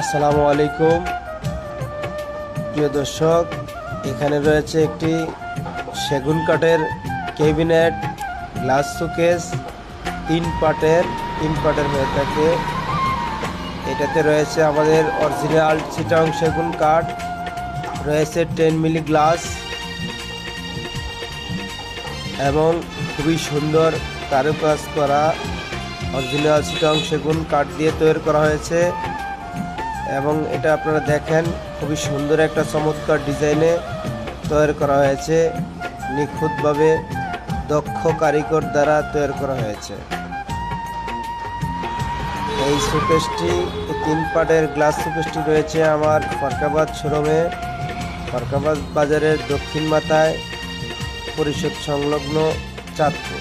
আসসালামু আলাইকুম প্রিয় দর্শক, এখানে রয়েছে একটি সেগুন কাঠের ক্যাবিনেট গ্লাস শোকেস তিন পার্টের হয়ে থাকে। এটাতে রয়েছে আমাদের অরিজিনাল চিটাং সেগুন কাঠ, রয়েছে 10 মিলি গ্লাস এবং খুবই সুন্দর কারুকাজ করা অরিজিনাল চিটাং সেগুন কাঠ দিয়ে তৈরি করা হয়েছে। এবং এটা আপনারা দেখেন, খুবই সুন্দর একটা চমৎকার ডিজাইনে তৈরি করা হয়েছে, নিখুঁতভাবে দক্ষ কারিগর দ্বারা তৈরি করা হয়েছে। এই শোকেসটি, তিন পার্টের গ্লাস শোকেসটি রয়েছে আমার ফরকাবাদ শোরুমে, ফরকাবাদ বাজারের দক্ষিণ মাথায়, পরিষদ সংলগ্ন, চাঁদপুর।